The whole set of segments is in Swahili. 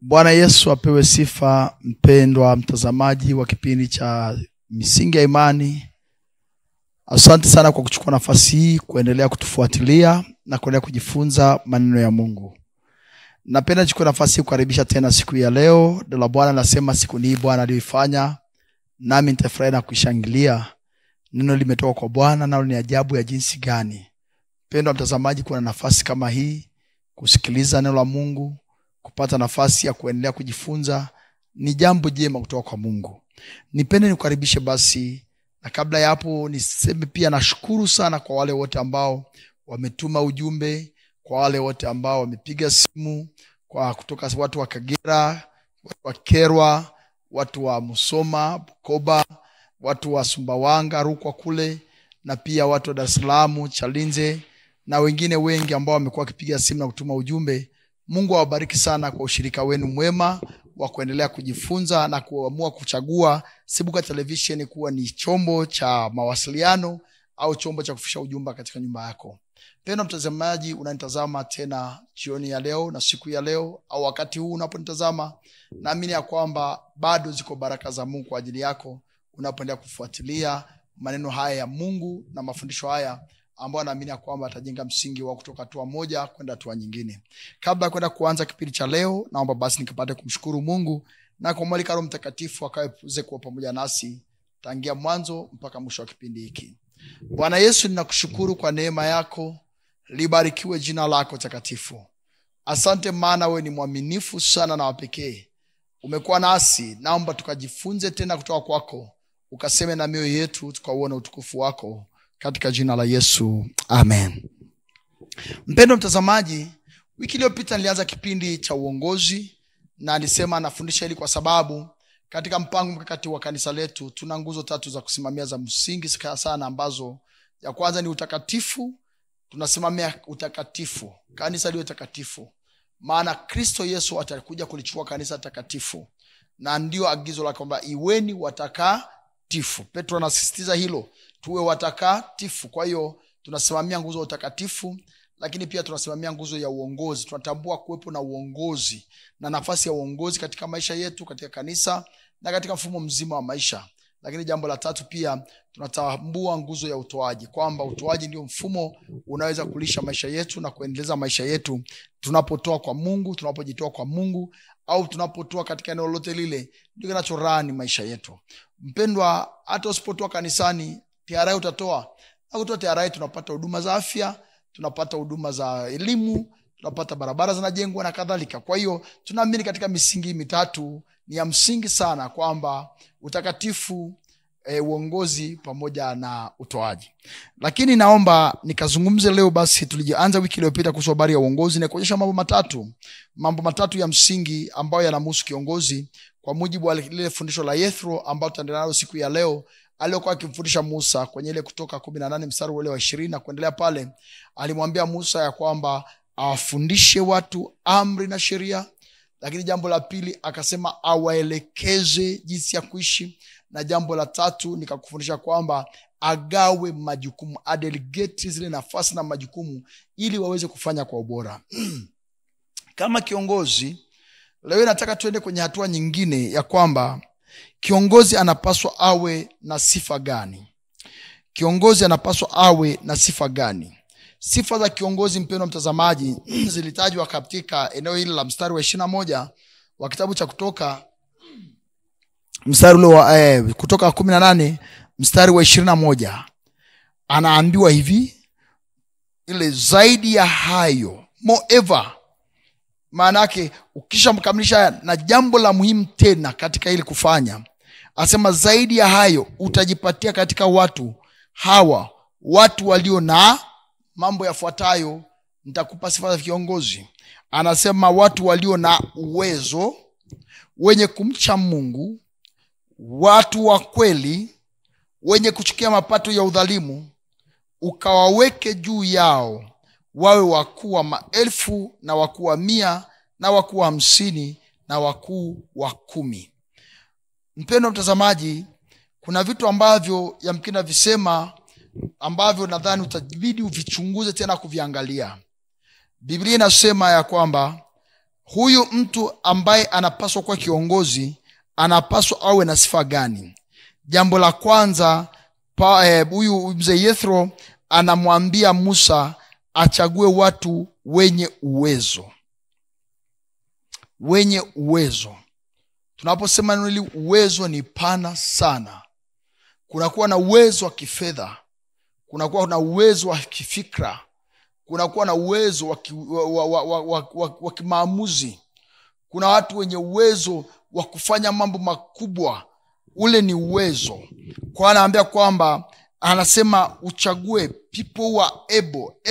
Bwana Yesu apewe sifa. Mpendwa mtazamaji wa kipindi cha Misingi ya Imani, asante sana kwa kuchukua nafasi hii kuendelea kutufuatilia na kuendelea kujifunza maneno ya Mungu. Napenda nichukue nafasi hii kukaribisha tena siku ya leo. Neno la Bwana nasema siku hii Bwana aliyoifanya, nami nitafurahi na kushangilia. Neno limetoka kwa Bwana nalo ni ajabu ya jinsi gani. Mpendwa mtazamaji, kuna nafasi kama hii kusikiliza neno la Mungu, kupata nafasi ya kuendelea kujifunza, ni jambo jema kutoka kwa Mungu. Nipende nikukaribishe basi, na kabla ya hapo niseme pia nashukuru sana kwa wale wote ambao wametuma ujumbe, kwa wale wote ambao wamepiga simu, kwa kutoka watu wa Kagera, watu wa Kerwa, watu wa Musoma, Bukoba, watu wa Sumbawanga, Rukwa kule, na pia watu wa Dar es Salaam, Chalinze, na wengine wengi ambao wamekuwa wakipiga simu na kutuma ujumbe. Mungu awabariki sana kwa ushirika wenu mwema wa kuendelea kujifunza na kuamua kuchagua Sibuka Television kuwa ni chombo cha mawasiliano au chombo cha kufikisha ujumbe katika nyumba yako. Mpendwa mtazamaji, unanitazama tena jioni ya leo na siku ya leo au wakati huu unaponitazama, naamini ya kwamba bado ziko baraka za Mungu kwa ajili yako unapoendelea kufuatilia maneno haya ya Mungu na mafundisho haya ambao naamini ya kwamba atajenga msingi wa kutoka hatua moja kwenda hatua nyingine. Kabla ya kwenda kuanza kipindi cha leo, naomba basi nikapate kumshukuru Mungu na kumwalika Roho Mtakatifu akaweze kuwa pamoja nasi tangia mwanzo mpaka mwisho wa kipindi hiki. Bwana Yesu, ninakushukuru kwa neema yako, libarikiwe jina lako takatifu. Asante maana wewe ni mwaminifu sana na wapekee. Umekuwa nasi, naomba tukajifunze tena kutoka kwako, ukaseme na mioyo yetu tukauone utukufu wako. Katika jina la Yesu, amen. Mpendwa mtazamaji, wiki iliyopita nilianza kipindi cha uongozi, na nilisema nafundisha hili kwa sababu katika mpango mkakati wa kanisa letu tuna nguzo 3 za kusimamia za msingi sana, ambazo ya kwanza ni utakatifu. Tunasimamia utakatifu, kanisa liwe takatifu, maana Kristo Yesu atakuja kulichukua kanisa takatifu, na ndio agizo la kwamba iweni watakatifu. Petro anasisitiza hilo, tuwe watakatifu. Kwa hiyo tunasimamia nguzo ya utakatifu, lakini pia tunasimamia nguzo ya uongozi. Tunatambua kuwepo na uongozi na nafasi ya uongozi katika maisha yetu, katika kanisa na katika mfumo mzima wa maisha. Lakini jambo la 3 pia tunatambua nguzo ya utoaji, kwamba utoaji ndio mfumo unaweza kulisha maisha yetu na kuendeleza maisha yetu. Tunapotoa kwa Mungu, tunapojitoa kwa Mungu, au tunapotoa katika eneo lolote lile, ndio kinachorani maisha yetu. Mpendwa, hata usipotoa kanisani, TRA utatoa. Na kutoa TRA tunapata huduma za afya, tunapata huduma za elimu, tunapata barabara zinajengwa na kadhalika. Kwa hiyo tunaamini katika misingi 3 ni ya msingi sana, kwamba utakatifu, uongozi pamoja na utoaji. Lakini naomba nikazungumze leo basi, tulianza wiki iliyopita kuhusu habari ya uongozi na kuonyesha mambo matatu ya msingi ambayo yanamhusu kiongozi kwa mujibu wa lile fundisho la Yethro ambao tutaendelea nalo siku ya leo. Aliyokuwa akimfundisha Musa kwenye ile Kutoka 18 mstari ule wa 20 na kuendelea pale, alimwambia Musa ya kwamba awafundishe watu amri na sheria. Lakini jambo la pili akasema awaelekeze jinsi ya kuishi, na jambo la 3 nikakufundisha kwamba agawe majukumu, adelegate zile nafasi na majukumu ili waweze kufanya kwa ubora. Kama kiongozi, leo nataka tuende kwenye hatua nyingine ya kwamba kiongozi anapaswa awe na sifa gani? Kiongozi anapaswa awe na sifa gani? Sifa za kiongozi, mpendwa mtazamaji, zilitajwa katika eneo hili la mstari wa 21 wa kitabu cha Kutoka, mstari ule wa Kutoka 18 mstari wa 21. Anaambiwa hivi, ile zaidi ya hayo, moreover, maana yake ukisha mkamilisha na jambo la muhimu tena katika ili kufanya, asema zaidi ya hayo utajipatia katika watu hawa watu walio na mambo yafuatayo. Nitakupa sifa za kiongozi. anasema watu walio na uwezo, wenye kumcha Mungu, watu wa kweli, wenye kuchukia mapato ya udhalimu, ukawaweke juu yao, wawe wakuu wa 1000 na wakuu wa 100 na wakuu wa 50 na wakuu wa 10. Mpendwa mtazamaji, kuna vitu ambavyo yamkini visema ambavyo nadhani utabidi uvichunguze tena kuviangalia. Biblia inasema ya kwamba huyu mtu ambaye anapaswa kuwa kiongozi anapaswa awe na sifa gani? Jambo la kwanza, huyu mzee Yethro anamwambia Musa achague watu wenye uwezo. Wenye uwezo. Tunaposema neno hili uwezo ni pana sana. Kunakuwa na uwezo wa kifedha, kunakuwa na uwezo wa kifikra, kunakuwa na uwezo wa kimaamuzi. Kuna watu wenye uwezo wa kufanya mambo makubwa. Ule ni uwezo. Kwa anaambia kwamba anasema uchague people who are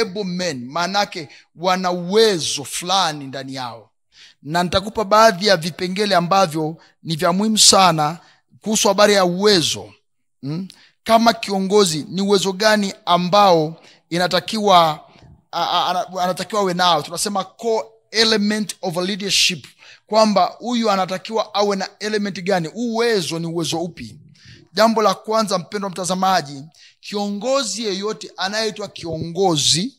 able men, manake wana uwezo fulani ndani yao. Na nitakupa baadhi ya vipengele ambavyo ni vya muhimu sana kuhusu habari ya uwezo. Kama kiongozi ni uwezo gani ambao anatakiwa awe nao? Tunasema core element of leadership, kwamba huyu anatakiwa awe na element gani? Uwezo ni uwezo upi? Jambo la kwanza, mpendwa mtazamaji, kiongozi yeyote anayeitwa kiongozi,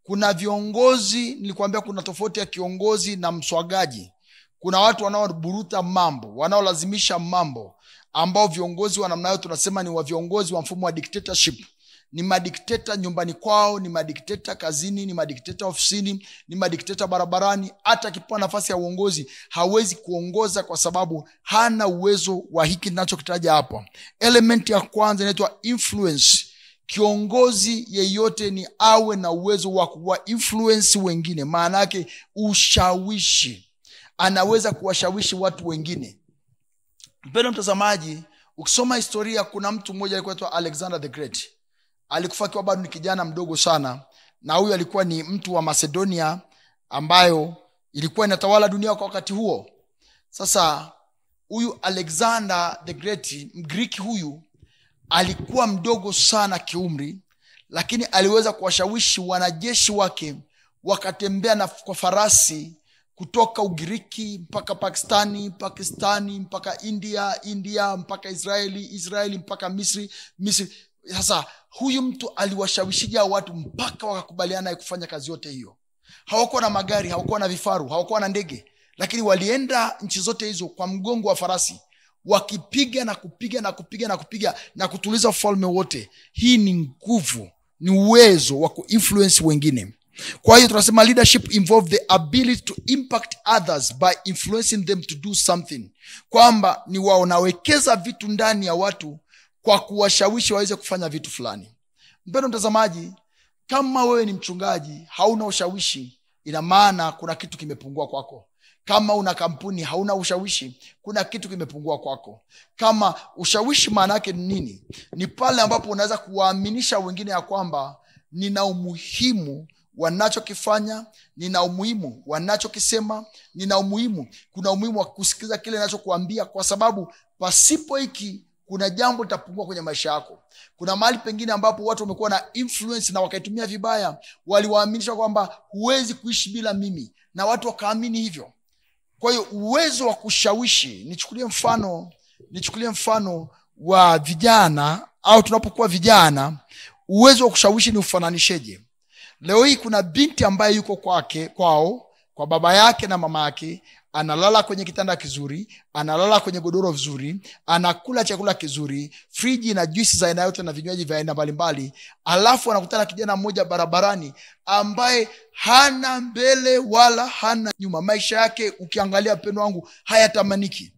kuna viongozi, nilikwambia kuna tofauti ya kiongozi na mswagaji. Kuna watu wanaoburuta mambo, wanaolazimisha mambo, ambao viongozi wa namna hiyo tunasema ni wa viongozi wa mfumo wa dictatorship. Ni madikteta nyumbani kwao, ni madikteta kazini, ni madikteta ofisini, ni madikteta barabarani. Hata akipewa nafasi ya uongozi hawezi kuongoza kwa sababu hana uwezo wa hiki ninachokitaja hapa. Element ya kwanza inaitwa influence. Kiongozi yeyote ni awe na uwezo wa kuwa influence wengine, maana yake ushawishi. Anaweza kuwashawishi watu wengine. Mpendwa mtazamaji, ukisoma historia, kuna mtu mmoja alikuwa anaitwa Alexander the Great. Alikufa akiwa bado ni kijana mdogo sana, na huyu alikuwa ni mtu wa Macedonia ambayo ilikuwa inatawala dunia kwa wakati huo. Sasa huyu Alexander the Great, Mgiriki huyu, alikuwa mdogo sana kiumri, lakini aliweza kuwashawishi wanajeshi wake wakatembea kwa farasi kutoka Ugiriki mpaka Pakistani mpaka India mpaka Israeli mpaka Misri. Sasa huyu mtu aliwashawishia watu mpaka wakakubaliana kufanya kazi yote hiyo. Hawakuwa na magari, hawakuwa na vifaru, hawakuwa na ndege, lakini walienda nchi zote hizo kwa mgongo wa farasi, wakipiga na kutuliza ufalme wote. Hii ni nguvu, ni uwezo wa kuinfluence wengine. Kwa hiyo tunasema leadership involve the ability to impact others by influencing them to do something. Kwamba ni wao nawekeza vitu ndani ya watu kwa kuwashawishi waweze kufanya vitu fulani. Mpendwa mtazamaji, kama wewe ni mchungaji hauna ushawishi, ina maana kuna kitu kimepungua kwako. Kama una kampuni hauna ushawishi, kuna kitu kimepungua kwako. Kama ushawishi maana yake ni nini? Ni pale ambapo unaweza kuwaaminisha wengine ya kwamba nina umuhimu wanachokifanya, nina umuhimu wanachokisema, nina umuhimu, kuna umuhimu wa kusikiliza kile ninachokuambia, kwa sababu pasipo hiki kuna jambo litapungua kwenye maisha yako. Kuna mahali pengine ambapo watu wamekuwa na influence na wakaitumia vibaya, waliwaaminisha kwamba huwezi kuishi bila mimi, na watu wakaamini hivyo. Kwa hiyo uwezo wa kushawishi, nichukulie mfano wa vijana, au tunapokuwa vijana, uwezo wa kushawishi ni ufananisheje? Leo hii kuna binti ambaye yuko kwa baba yake na mama yake, analala kwenye kitanda kizuri, analala kwenye godoro vizuri, anakula chakula kizuri, friji na juisi za aina yote na vinywaji vya aina mbalimbali. Alafu anakutana kijana mmoja barabarani ambaye hana mbele wala hana nyuma. Maisha yake ukiangalia, mpendwa wangu, hayatamaniki.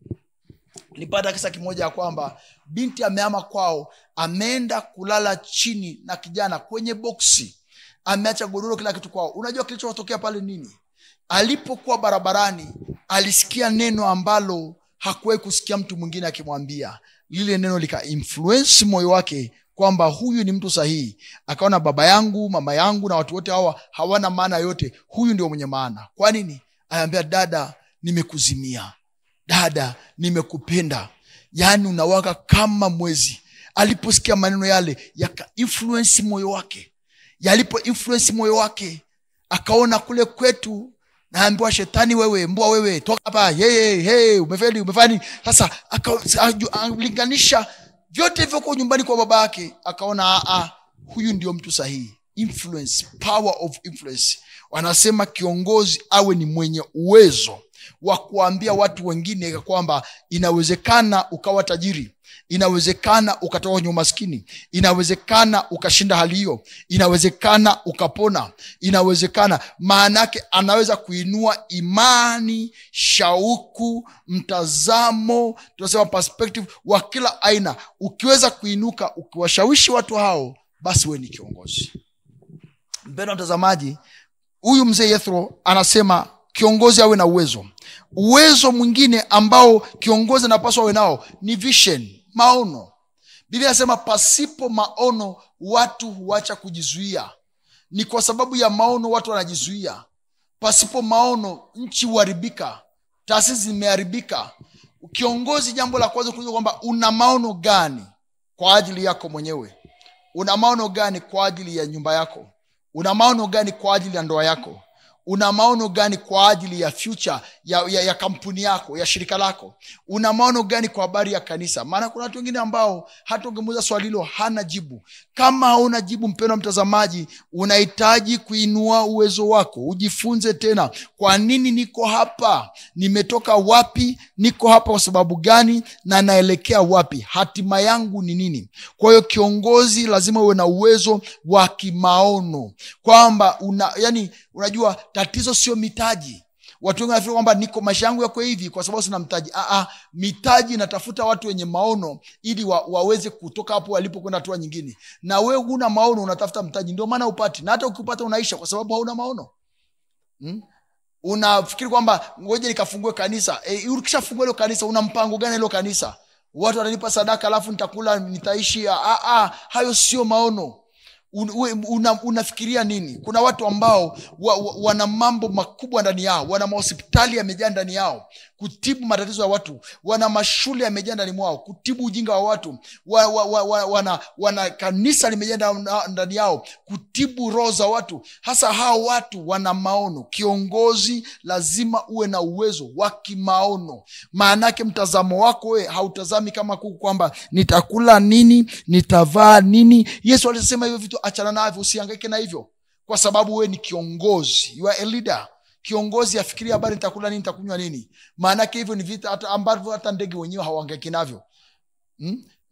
Nilipata kisa kimoja kwamba binti amehama kwao, ameenda kulala chini na kijana kwenye boksi, ameacha godoro, kila kitu kwao. Unajua kilichotokea pale nini? Alipokuwa barabarani alisikia neno ambalo hakuwahi kusikia mtu mwingine akimwambia. Lile neno lika influence moyo wake kwamba huyu ni mtu sahihi. Akaona baba yangu, mama yangu na watu wote hawa hawana maana yote, huyu ndio mwenye maana. Kwa nini? Anambia, dada, nimekuzimia. Dada, nimekupenda. Yani unawaka kama mwezi. Aliposikia maneno yale, yaka influence moyo wake. Yalipo influence moyo wake, akaona kule kwetu naambiwa shetani, wewe mbwa, wewe toka hapa, hey umefeli. Sasa akalinganisha vyote hivyo kwa nyumbani kwa baba yake, akaona huyu ndio mtu sahihi. Influence, power of influence. Wanasema kiongozi awe ni mwenye uwezo wa kuambia watu wengine kwamba inawezekana ukawa tajiri, inawezekana ukatoka kwenye umaskini, inawezekana ukashinda hali hiyo, inawezekana ukapona, inawezekana. Maana yake anaweza kuinua imani, shauku, mtazamo, tunasema perspective wa kila aina. Ukiweza kuinuka ukiwashawishi watu hao, basi wewe ni kiongozi. Mpendwa mtazamaji, huyu mzee Jethro anasema kiongozi awe na uwezo. Uwezo mwingine ambao kiongozi anapaswa awe nao ni vision, maono. Biblia inasema pasipo maono watu huacha kujizuia. Ni kwa sababu ya maono watu wanajizuia. Pasipo maono nchi huharibika, taasisi zimeharibika. Kiongozi, jambo la kwanza kujua kwamba una maono gani kwa ajili yako mwenyewe. Una maono gani kwa ajili ya nyumba yako? Una maono gani kwa ajili ya ndoa yako? Una maono gani kwa ajili ya future ya kampuni yako, ya shirika lako? Una maono gani kwa habari ya kanisa? Maana kuna watu wengine ambao hata ungemuuliza swali hilo hana jibu. Kama hauna jibu, mpendwa mtazamaji, unahitaji kuinua uwezo wako. Ujifunze tena, kwa nini niko hapa? Nimetoka wapi? Niko hapa kwa sababu gani? Na naelekea wapi? Hatima yangu ni nini? Kwa hiyo kiongozi lazima uwe na uwezo wa kimaono. Kwamba unajua tatizo sio mitaji. Watu wengi wanafikiri kwamba niko maisha yangu yako hivi kwa sababu sina mtaji. Mitaji inatafuta watu wenye maono ili waweze kutoka hapo walipo kwenda hatua nyingine. Na wewe huna maono, unatafuta mtaji, ndio maana upati. Na hata ukipata unaisha kwa sababu hauna maono. Unafikiri kwamba ngoja nikafungue kanisa. Ukishafungua hilo kanisa, una mpango gani hilo kanisa? Watu watanipa sadaka alafu nitakula nitaishi. Hayo sio maono. Unafikiria nini? Kuna watu ambao wana mambo makubwa ndani yao, wana hospitali yamejaa ndani yao kutibu matatizo ya watu, wana mashule yamejaa ndani mwao kutibu ujinga wa watu, wana kanisa limejaa ndani yao kutibu roho za watu. Hasa hao watu wana maono. Kiongozi lazima uwe na uwezo wa kimaono. Maana yake mtazamo wako wewe hautazami kama kuku kwamba nitakula nini, nitavaa nini. Yesu alisema hivyo vitu achana navyo, usihangaike na hivyo, kwa sababu wewe ni kiongozi. You are a leader. Kiongozi afikiria habari nitakula nini, nitakunywa nini. Maana yake hivyo ni vitu ambavyo hata ndege wenyewe hawahangaiki navyo.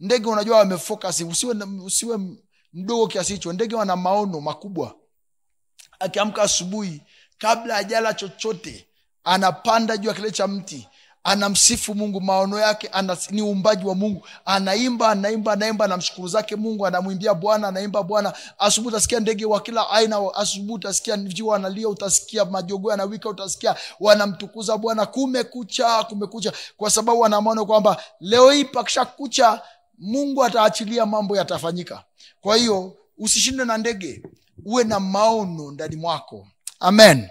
Ndege unajua wamefocus, usiwe mdogo kiasi hicho. Ndege wana maono makubwa. Akiamka asubuhi, kabla hajala chochote, anapanda juu ya kile cha mti, anamsifu Mungu. Maono yake ni uumbaji wa Mungu. Anaimba, anamshukuru zake Mungu, anamwimbia Bwana, anaimba Bwana. Asubuhi utasikia ndege wa kila aina, asubuhi utasikia njiwa analia, utasikia majogoo yanawika, utasikia wanamtukuza Bwana. Kumekucha, kwa sababu wana maono kwamba leo hii pakisha kucha Mungu ataachilia, mambo yatafanyika. Kwa hiyo usishinde na ndege, uwe na maono ndani mwako. Amen.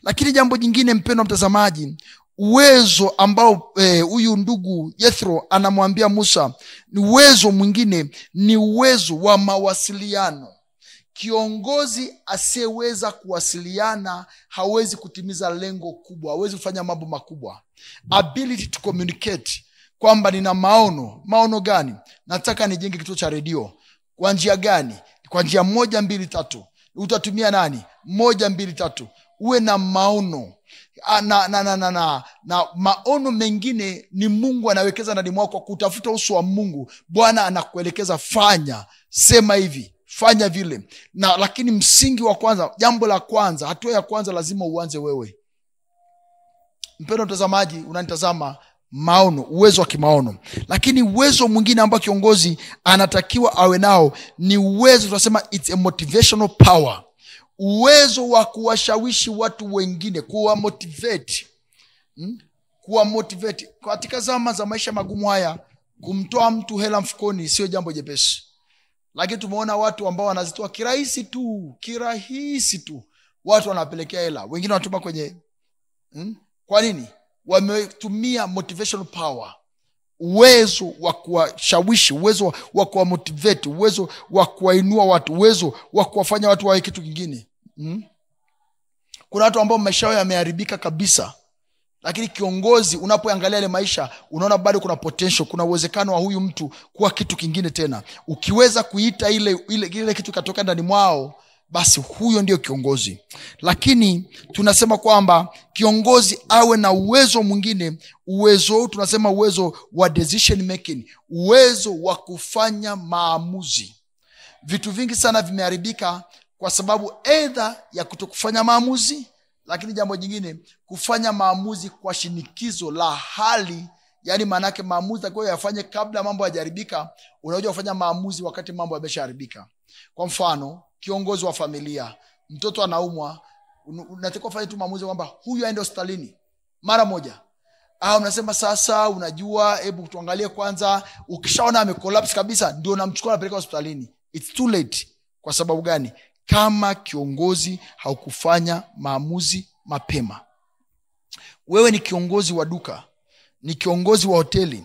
Lakini jambo jingine, mpendwa mtazamaji, uwezo ambao huyu ndugu Jethro anamwambia Musa, ni uwezo mwingine, ni uwezo wa mawasiliano. Kiongozi asiyeweza kuwasiliana hawezi kutimiza lengo kubwa, hawezi kufanya mambo makubwa. Ability to communicate, kwamba nina maono gani? Nataka nijenge kituo cha redio. Kwa njia gani? Kwa njia 1 2 3. Utatumia nani? 1 2 3. Uwe na maono. Na maono mengine ni Mungu anawekeza ndani mwako, kutafuta uso wa Mungu. Bwana anakuelekeza, fanya, sema hivi, fanya vile. Lakini msingi wa kwanza, jambo la kwanza, hatua ya kwanza, lazima uanze wewe. Mpendwa mtazamaji, unanitazama, maono, uwezo wa kimaono. Lakini uwezo mwingine ambao kiongozi anatakiwa awe nao ni uwezo, tunasema it's a motivational power. Uwezo wa kuwashawishi watu wengine, kuwa motivate. Katika zama za maisha magumu haya, kumtoa mtu hela mfukoni sio jambo jepesi. Lakini tumeona watu ambao wanazitoa kirahisi tu. Watu wanapelekea hela, wengine wanatuma kwenye Kwa nini? Wametumia motivational power, uwezo wa kuwashawishi, uwezo wa kuwamotivate, uwezo wa kuwainua watu, uwezo wa kuwafanya watu wawe kitu kingine. Kuna watu ambao maisha yao yameharibika kabisa, lakini kiongozi, unapoangalia ile maisha, unaona bado kuna potential, kuna uwezekano wa huyu mtu kuwa kitu kingine tena. Ukiweza kuita ile kitu katoka ndani mwao, basi huyo ndio kiongozi. Lakini tunasema kwamba kiongozi awe na uwezo mwingine. Uwezo tunasema uwezo wa decision making, uwezo wa kufanya maamuzi. Vitu vingi sana vimeharibika kwa sababu either ya kutokufanya maamuzi, lakini jambo jingine kufanya maamuzi kwa shinikizo la hali. Yani manake maamuzi kwa yafanye kabla mambo hayajaribika. Unajua kufanya maamuzi wakati mambo yameshaharibika. Kwa mfano, kiongozi wa familia, mtoto anaumwa, unatakiwa kufanya tu maamuzi kwamba huyu aende hospitalini mara moja. Unasema sasa, unajua, hebu tuangalie kwanza, ukishaona amecollapse kabisa ndio unamchukua na peleka hospitalini. It's too late. Kwa sababu gani? Kama kiongozi haukufanya maamuzi mapema. Wewe ni kiongozi wa duka, ni kiongozi wa hoteli,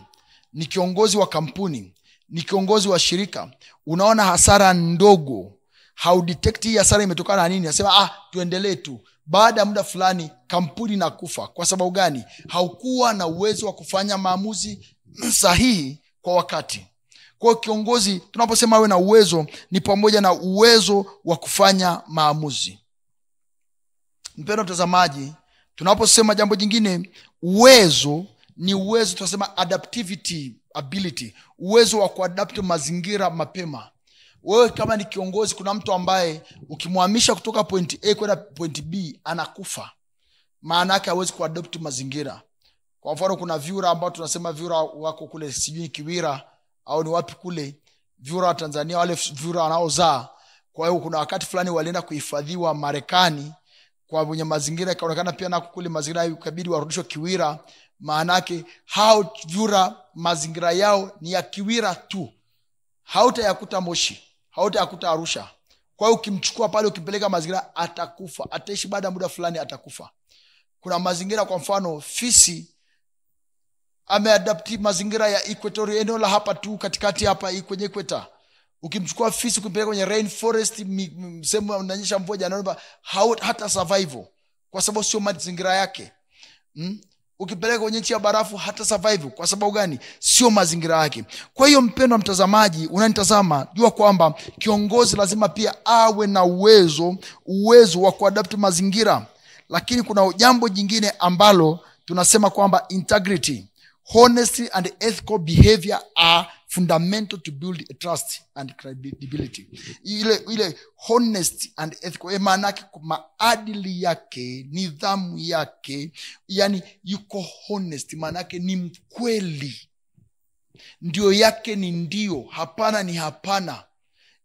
ni kiongozi wa kampuni, ni kiongozi wa shirika. Unaona hasara ndogo, haudetect hii hasara imetokana na nini? Nasema tuendelee tu. Baada ya muda fulani kampuni inakufa. Kwa sababu gani? Haukuwa na uwezo wa kufanya maamuzi sahihi kwa wakati. Kwa kiongozi, tunaposema awe na uwezo, ni pamoja na uwezo wa kufanya maamuzi. Mpendwa mtazamaji, tunaposema jambo jingine, uwezo ni uwezo, tunasema adaptivity ability, uwezo wa kuadapt mazingira mapema. Wewe kama ni kiongozi, kuna mtu ambaye ukimhamisha kutoka point A kwenda point B anakufa. Maana yake hawezi kuadapt mazingira. Kwa mfano, kuna vyura ambao tunasema vyura wako kule sijui Kiwira au ni wapi kule, vyura wa Tanzania, wale vyura wanaozaa. Kwa hiyo kuna wakati fulani walienda kuhifadhiwa Marekani kwa mwenye mazingira, ikaonekana pia na kule mazingira ikabidi warudishwe Kiwira. Maana yake hao vyura mazingira yao ni ya Kiwira tu. Hautayakuta Moshi, hautayakuta Arusha. Kwa hiyo ukimchukua pale ukimpeleka mazingira atakufa, ataishi baada ya muda fulani atakufa. Kuna mazingira, kwa mfano fisi ameadapti mazingira ya equator, eneo la hapa tu katikati hapa kwenye equator. Ukimchukua fisi ukimpeleka kwenye rainforest, sehemu unanyesha mvua jana, hata survival kwa sababu sio mazingira yake. Ukipeleka kwenye nchi ya barafu hata survive. Kwa sababu gani? Sio mazingira yake. Kwa hiyo mpendwa mtazamaji, unanitazama, jua kwamba kiongozi lazima pia awe na uwezo wa kuadapt mazingira. Lakini kuna jambo jingine ambalo tunasema kwamba integrity, honesty and ethical behavior are fundamental to build a trust and credibility. Ile honesty and ethical, maana yake maadili yake, nidhamu yake, yani yuko honest, maana yake ni mkweli. Ndio yake ni ndio, hapana ni hapana.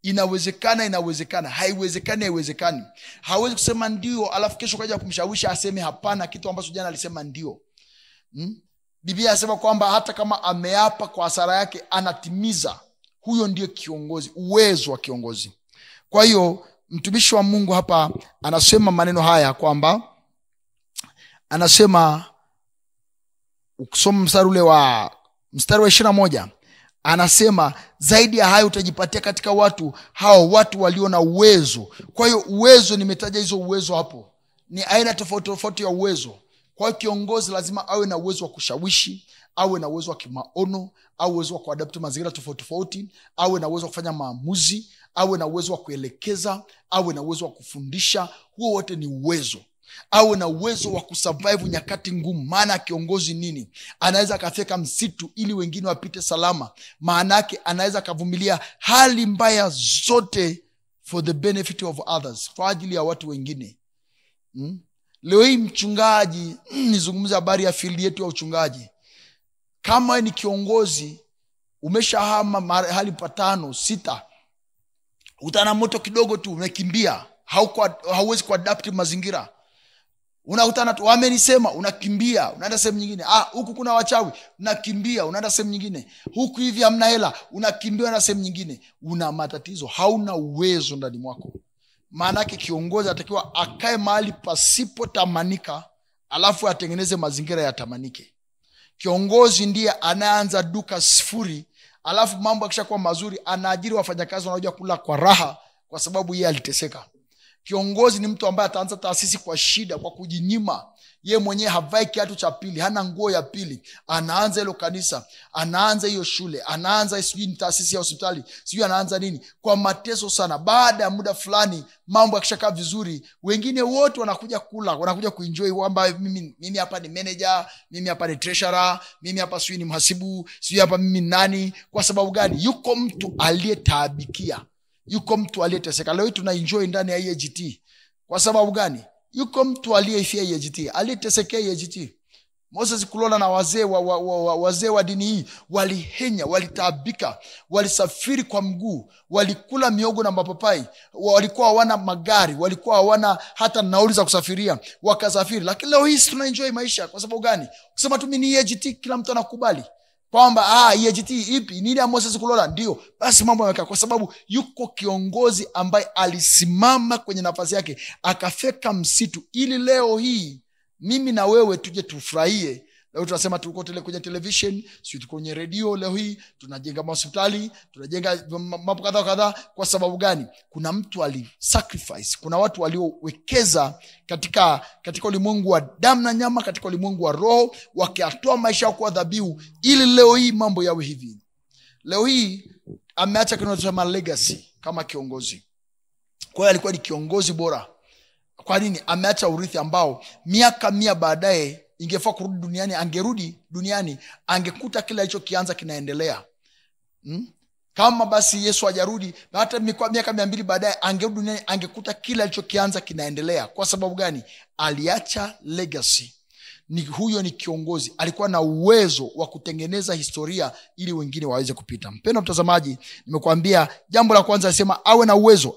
Inawezekana, haiwezekani. Hawezi kusema ndio alafu kesho kaja kumshawishi aseme hapana kitu ambacho jana alisema ndio. Biblia inasema kwamba hata kama ameapa kwa hasara yake anatimiza. Huyo ndio kiongozi, uwezo wa kiongozi. Kwa hiyo mtumishi wa Mungu hapa anasema maneno haya kwamba, anasema ukisoma mstari wa 21, anasema zaidi ya hayo utajipatia katika watu walio na uwezo. Kwa hiyo uwezo, nimetaja hizo uwezo hapo, ni aina tofauti ya uwezo. Kwa kiongozi lazima awe na uwezo wa kushawishi, awe na uwezo wa kimaono, awe na uwezo wa kuadapt mazingira tofauti, awe na uwezo wa kufanya maamuzi, awe na uwezo wa kuelekeza, awe na uwezo wa kufundisha. Huo wote ni uwezo. Awe na uwezo wa kusurvive nyakati ngumu. Maana kiongozi nini? Anaweza kafika msitu ili wengine wapite salama. Maana yake anaweza kavumilia hali mbaya zote for the benefit of others, kwa ajili ya watu wengine. Leo hii mchungaji, nizungumza habari ya field yetu ya uchungaji. Kama ni kiongozi, umeshahama mahali 5, 6, utana moto kidogo tu umekimbia, hauwezi kuadapt mazingira. Unakutana tu wamenisema, unakimbia unaenda sehemu nyingine. Huku kuna wachawi, unakimbia unaenda sehemu nyingine. Huku hivi hamna hela, unakimbia unaenda sehemu nyingine. Una matatizo, hauna uwezo ndani mwako. Maana yake kiongozi atakiwa akae mahali pasipo tamanika, alafu atengeneze mazingira ya tamanike. Kiongozi ndiye anaanza duka sifuri, alafu mambo yakishakuwa mazuri anaajiri wafanyakazi wanaoja kula kwa raha kwa sababu yeye aliteseka. Kiongozi ni mtu ambaye ataanza taasisi kwa shida, kwa kujinyima. Yeye mwenyewe havai kiatu cha pili, hana nguo ya pili. Anaanza hilo kanisa, anaanza hiyo shule, anaanza sijui ni taasisi ya hospitali, sijui anaanza nini, kwa mateso sana. Baada ya muda fulani mambo yakishakaa vizuri, wengine wote wanakuja kula, wanakuja kuenjoy kwamba mimi hapa ni manager, mimi hapa ni treasurer, mimi hapa sijui ni mhasibu, sijui hapa mimi nani. Kwa sababu gani? Yuko mtu aliyetaabikia. Yuko mtu aliyeteseka. Leo tuna enjoy ndani ya EAGT. Kwa sababu gani? Yuko mtu aliyefia EAGT, aliyetesekea EAGT. Moses Kulola na wazee wa dini hii walihenya, walitaabika, walisafiri kwa mguu, walikula miogo na mapapai, walikuwa hawana magari, walikuwa hawana hata nauli za kusafiria, wakasafiri. Lakini leo hii tuna enjoy maisha. Kwa sababu gani? Kusema tu mimi ni EAGT, kila mtu anakubali kwamba EAGT ipi nini ya Moses Kulola, ndio basi mambo yamekaa. Kwa sababu yuko kiongozi ambaye alisimama kwenye nafasi yake, akafeka msitu ili leo hii mimi na wewe tuje tufurahie. Leo tunasema tuko kwenye television, sio tuko kwenye radio. Leo hii tunajenga hospitali, tunajenga mambo kadhaa. Kwa sababu gani? Kuna mtu alisacrifice, kuna watu waliowekeza katika ulimwengu wa damu na nyama, katika ulimwengu wa roho, wakiatoa maisha yao kwa dhabihu ili leo hii mambo yawe hivi. Leo hii ameacha kinachosema legacy kama kiongozi. Kwa hiyo alikuwa ni kiongozi bora. Kwa nini? Ameacha urithi ambao miaka 100 baadaye ingefaa kurudi duniani, angerudi duniani angekuta kila hicho kianza kinaendelea. Kama basi Yesu hajarudi, hata miaka 200 baadaye angerudi duniani angekuta kila hicho kianza kinaendelea. Kwa sababu gani? Aliacha legacy. Huyo ni kiongozi, alikuwa na uwezo wa kutengeneza historia ili wengine waweze kupita. Mpendwa mtazamaji, nimekuambia jambo la kwanza anasema awe na uwezo,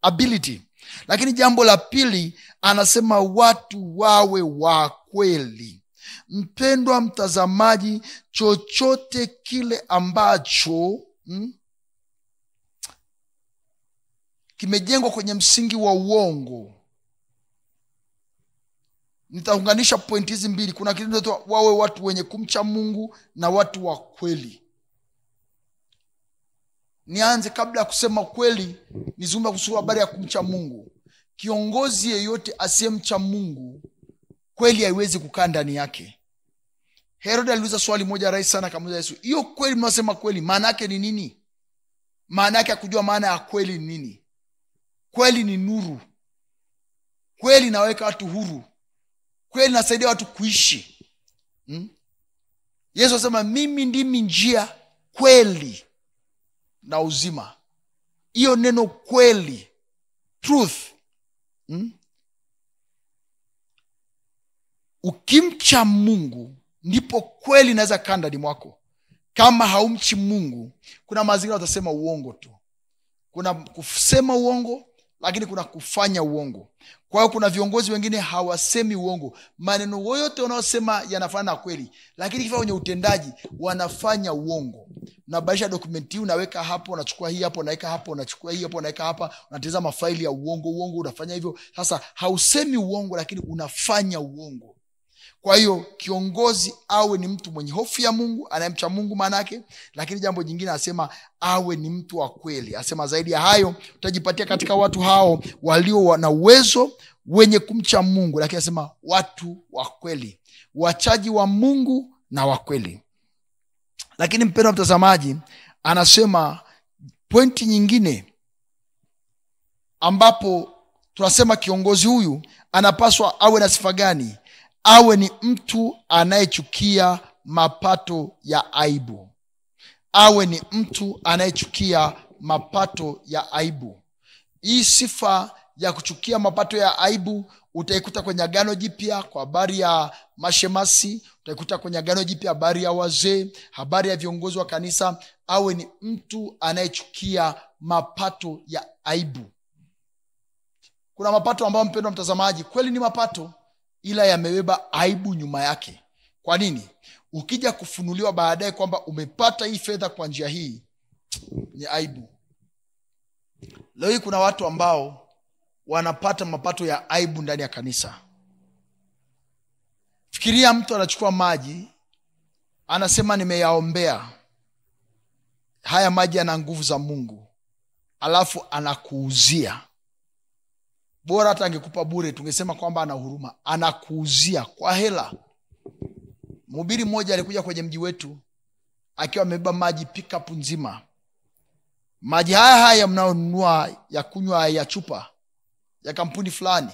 ability. Lakini jambo la pili anasema watu wawe wa kweli. Mpendwa mtazamaji, chochote kile ambacho kimejengwa kwenye msingi wa uongo, nitaunganisha pointi hizi mbili. Kuna kitu kinaitwa wawe watu wenye kumcha Mungu na watu wa kweli. Nianze kabla ya kusema kweli, nizungumze kuhusu habari ya kumcha Mungu. Kiongozi yeyote asiyemcha Mungu, kweli haiwezi kukaa ndani yake. Herode aliuliza swali moja rahisi sana, akamuuliza Yesu, hiyo kweli mnasema kweli maana yake ni nini? Maana yake akujua maana ya kweli ni nini. Kweli ni nuru. Kweli inaweka watu huru. Kweli inasaidia watu kuishi. Yesu anasema mimi ndimi njia, kweli na uzima. Hiyo neno kweli, truth. Ukimcha Mungu ndipo kweli inaweza kaa ndani mwako. Kama haumchi Mungu, kuna mazingira utasema uongo tu. Kuna kusema uongo, lakini kuna kufanya uongo. Kwa hiyo kuna viongozi wengine hawasemi uongo. Maneno yote wanaosema yanafanana na kweli, lakini kifaa kwenye utendaji wanafanya uongo. Unabadilisha dokumenti, unaweka hapo, unachukua hii hapo, unaweka hapo, unachukua hii hapo, unaweka hapa, unatazama faili ya uongo, unafanya hivyo. Sasa hausemi uongo, lakini unafanya uongo. Kwa hiyo kiongozi awe ni mtu mwenye hofu ya Mungu, anayemcha Mungu maana yake. Lakini jambo jingine anasema awe ni mtu wa kweli. Anasema zaidi ya hayo utajipatia katika watu hao walio na uwezo, wenye kumcha Mungu. Lakini anasema watu wa kweli, wachaji wa Mungu na wa kweli. Lakini mpendwa mtazamaji, anasema pointi nyingine ambapo tunasema kiongozi huyu anapaswa awe na sifa gani? Awe ni mtu anayechukia mapato ya aibu. Awe ni mtu anayechukia mapato ya aibu. Hii sifa ya kuchukia mapato ya aibu utaikuta kwenye Agano Jipya kwa habari ya mashemasi, utaikuta kwenye Agano Jipya habari ya wazee, habari ya viongozi wa kanisa. Awe ni mtu anayechukia mapato ya aibu. Kuna mapato ambayo mpendwa mtazamaji kweli ni mapato, ila yamebeba aibu nyuma yake. Kwa nini? Ukija kufunuliwa baadaye kwamba umepata hii fedha kwa njia hii, ni aibu. Leo hii kuna watu ambao wanapata mapato ya aibu ndani ya kanisa. Fikiria mtu anachukua maji, anasema nimeyaombea, haya maji yana nguvu za Mungu, alafu anakuuzia. Bora hata angekupa bure tungesema kwamba ana huruma. Anakuuzia kwa hela. Mhubiri mmoja alikuja kwenye mji wetu akiwa amebeba maji pickup nzima. Maji haya mnaonunua ya kunywa ya chupa ya kampuni fulani.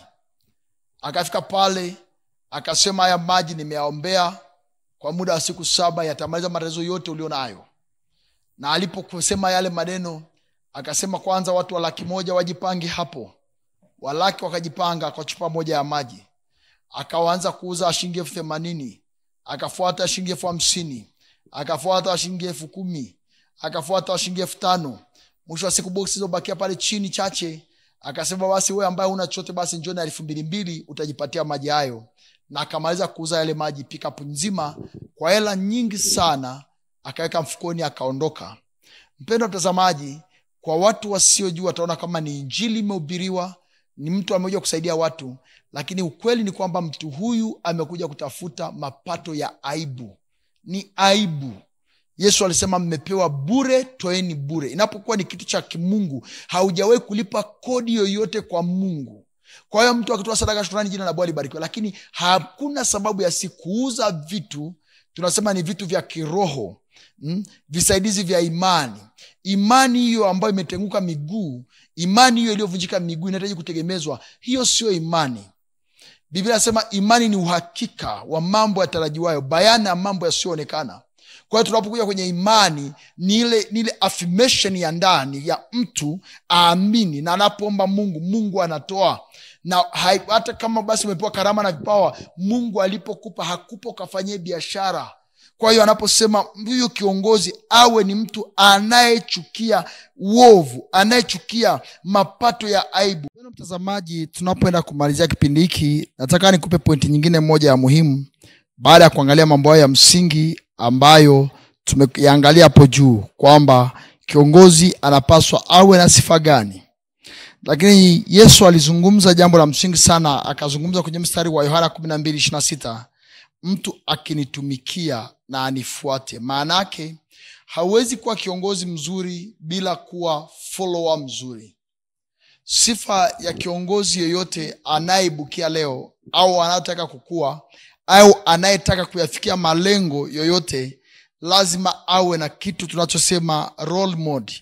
Akafika pale akasema haya maji nimeyaombea kwa muda wa siku 7, yatamaliza matatizo yote ulionayo. Na alipokusema yale maneno akasema kwanza watu wa 100,000 wajipange hapo. Walaki wakajipanga kwa chupa moja ya maji. Akaanza kuuza shilingi 80,000, akafuata shilingi 50,000, akafuata shilingi 10,000, akafuata shilingi 5,000. Mwisho wa siku box hizo bakia pale chini chache. Akasema basi wewe ambaye huna chochote basi njoo na 2,200 utajipatia maji hayo. Na akamaliza kuuza yale maji pickup nzima kwa hela nyingi sana, akaweka mfukoni akaondoka. Mpendwa mtazamaji, kwa watu wasiojua wataona kama ni injili imehubiriwa, ni mtu amekuja kusaidia watu, lakini ukweli ni kwamba mtu huyu amekuja kutafuta mapato ya aibu. Ni aibu. Yesu alisema mmepewa bure, toeni bure. Inapokuwa ni kitu cha kimungu, haujawahi kulipa kodi yoyote kwa Mungu. Kwa hiyo mtu akitoa sadaka shukrani, jina la Bwana libarikiwe, lakini hakuna sababu ya kuuza vitu. Tunasema ni vitu vya kiroho, visaidizi vya imani. Imani hiyo ambayo imetenguka miguu, imani hiyo iliyovunjika miguu inahitaji kutegemezwa. Hiyo sio imani. Biblia inasema imani ni uhakika wa mambo yatarajiwayo, bayana ya mambo yasiyoonekana. Kwa hiyo tunapokuja kwenye imani ni ile affirmation ya ndani ya mtu aamini, na anapoomba Mungu anatoa. Na hata kama basi umepewa karama na vipawa, Mungu alipokupa hakupa ukafanyie biashara. Kwa hiyo anaposema huyu kiongozi awe ni mtu anayechukia uovu, anayechukia mapato ya aibu. Mtazamaji, tunapoenda kumalizia kipindi hiki, nataka nikupe pointi nyingine moja ya muhimu baada ya kuangalia mambo haya ya msingi ambayo tumeangalia hapo juu, kwamba kiongozi anapaswa awe na sifa gani. Lakini Yesu alizungumza jambo la msingi sana, akazungumza kwenye mstari wa Yohana 12:26, mtu akinitumikia na anifuate. Maana yake hauwezi kuwa kiongozi mzuri bila kuwa follower mzuri. Sifa ya kiongozi yoyote anayeibukia leo au anayetaka kukua au anayetaka kuyafikia malengo yoyote, lazima awe na kitu tunachosema role model.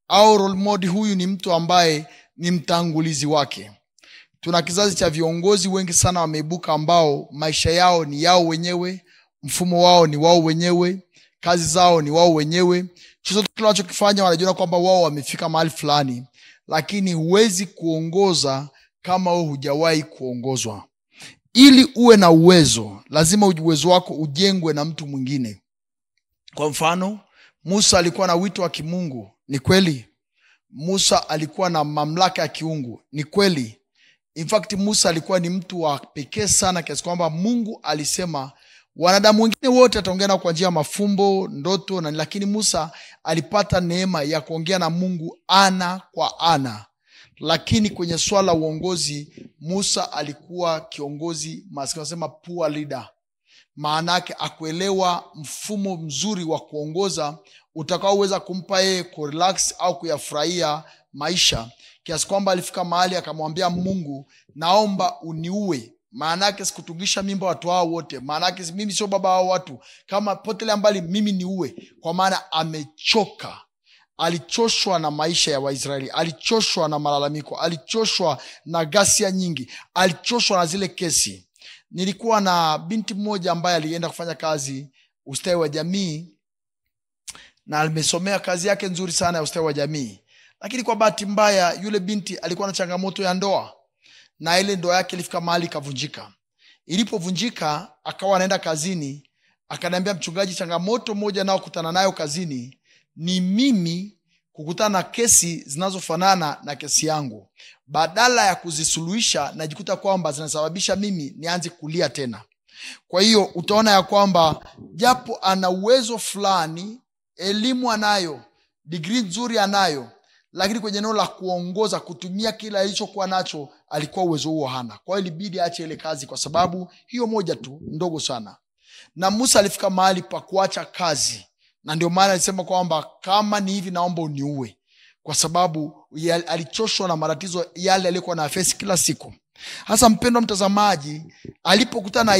Au role model huyu ni mtu ambaye ni mtangulizi wake. Tuna kizazi cha viongozi wengi sana wameibuka ambao maisha yao ni yao wenyewe, mfumo wao ni wao wenyewe, kazi zao ni wao wenyewe. Chochote tunachokifanya wanajiona kwamba wao wamefika mahali fulani, lakini huwezi kuongoza kama wewe hujawahi kuongozwa. Ili uwe na uwezo, lazima uwezo wako ujengwe na mtu mwingine. Kwa mfano, Musa alikuwa na wito wa kimungu, ni kweli. Musa alikuwa na mamlaka ya kiungu, ni kweli. In fact, Musa alikuwa ni mtu wa pekee sana kiasi kwamba Mungu alisema wanadamu wengine wote ataongea nao kwa njia ya mafumbo, ndoto, lakini Musa alipata neema ya kuongea na Mungu ana kwa ana. Lakini kwenye swala uongozi, Musa alikuwa kiongozi maskini, nasema poor leader. Maana yake akuelewa mfumo mzuri wa kuongoza utakaoweza kumpa yeye kurelax au kuyafurahia maisha, kiasi kwamba alifika mahali akamwambia Mungu, naomba uniue. Maana yake sikutungisha mimba watu hao wote. Maana yake mimi sio baba hao watu. Kama potelea mbali mimi niue. Kwa maana amechoka. Alichoshwa na maisha ya Waisraeli, alichoshwa na malalamiko, alichoshwa na ghasia nyingi, alichoshwa na zile kesi. Nilikuwa na binti mmoja ambaye alienda kufanya kazi ustawi wa jamii, na alimesomea kazi yake nzuri sana ya ustawi wa jamii. Lakini kwa bahati mbaya yule binti alikuwa na changamoto ya ndoa, na ile ndoa yake ilifika mahali ikavunjika. Ilipovunjika akawa anaenda kazini, akaniambia mchungaji, changamoto moja nao kutana nayo kazini ni mimi kukutana na kesi zinazofanana na kesi yangu. badala ya kuzisuluhisha najikuta kwamba zinasababisha mimi nianze kulia tena. Kwa hiyo utaona ya kwamba japo ana uwezo fulani, elimu anayo, degree nzuri anayo, lakini kwenye eneo la kuongoza, kutumia kila alichokuwa nacho, alikuwa uwezo huo hana. Kwa hiyo ilibidi aache ile kazi kwa sababu hiyo moja tu ndogo sana. Na Musa alifika mahali pa kuacha kazi, na ndio maana alisema kwamba kama ni hivi naomba uniue, kwa sababu alichoshwa na matatizo yale alikuwa na face kila siku. Hasa mpendwa mtazamaji, alipokutana na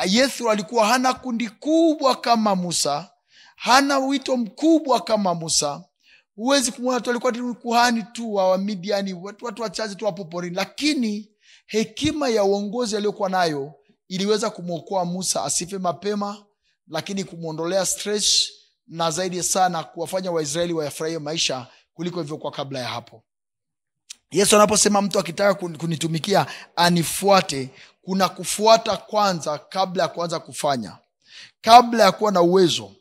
Yethro alikuwa hana kundi kubwa kama Musa, hana wito mkubwa kama Musa. Huwezi kumwona tu alikuwa ni kuhani tu wa Midiani, watu wachache tu hapo porini, lakini hekima ya uongozi aliyokuwa nayo iliweza kumwokoa Musa asife mapema, lakini kumuondolea stress, na zaidi sana kuwafanya Waisraeli wayafurahie maisha kuliko hivyo kwa kabla ya hapo. Yesu anaposema mtu akitaka kunitumikia anifuate, kuna kufuata kwanza kabla ya kuanza kufanya. Kabla ya kuwa na uwezo,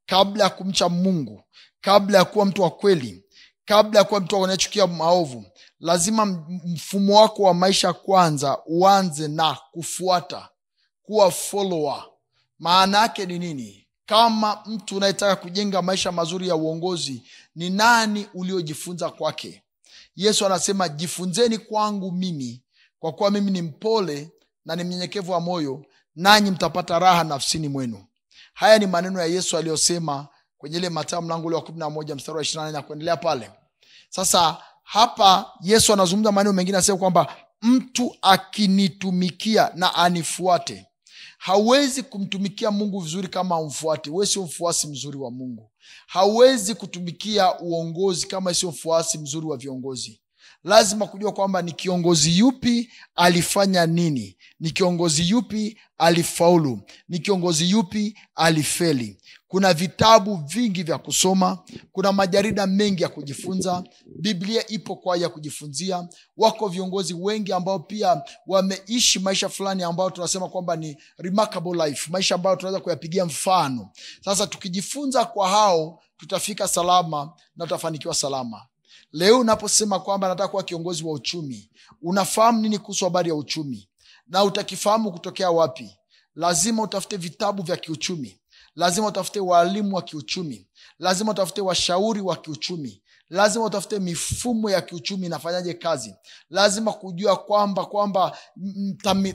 kabla ya kumcha Mungu, kabla ya kuwa mtu wa kweli, kabla ya kuwa mtu anayechukia maovu, lazima mfumo wako wa maisha kwanza uanze na kufuata, kuwa follower. Maana yake ni nini? Kama mtu unayetaka kujenga maisha mazuri ya uongozi, ni nani uliojifunza kwake? Yesu anasema jifunzeni kwangu mimi, kwa kuwa mimi ni mpole na ni mnyenyekevu wa moyo, nanyi mtapata raha nafsini mwenu. Haya ni maneno ya Yesu aliyosema kwenye ile Mathayo mlango wa 11 mstari wa 28 na kuendelea pale. Sasa hapa Yesu anazungumza maneno mengine, anasema kwamba mtu akinitumikia na anifuate. Hauwezi kumtumikia Mungu vizuri kama umfuate. Wewe sio mfuasi mzuri wa Mungu. Hauwezi kutumikia uongozi kama sio mfuasi mzuri wa viongozi. Lazima kujua kwamba ni kiongozi yupi alifanya nini, ni kiongozi yupi alifaulu, ni kiongozi yupi alifeli. Kuna vitabu vingi vya kusoma, kuna majarida mengi ya kujifunza, Biblia ipo kwa ya kujifunzia. Wako viongozi wengi ambao pia wameishi maisha fulani ambao tunasema kwamba ni remarkable life, maisha ambayo tunaweza kuyapigia mfano. Sasa tukijifunza kwa hao, tutafika salama na tutafanikiwa salama. Leo unaposema kwamba nataka kuwa kiongozi wa uchumi, unafahamu nini kuhusu habari ya uchumi? Na utakifahamu kutokea wapi? Lazima utafute vitabu vya kiuchumi, lazima utafute walimu wa kiuchumi, lazima utafute washauri wa kiuchumi, lazima utafute mifumo ya kiuchumi inafanyaje kazi. Lazima kujua kwamba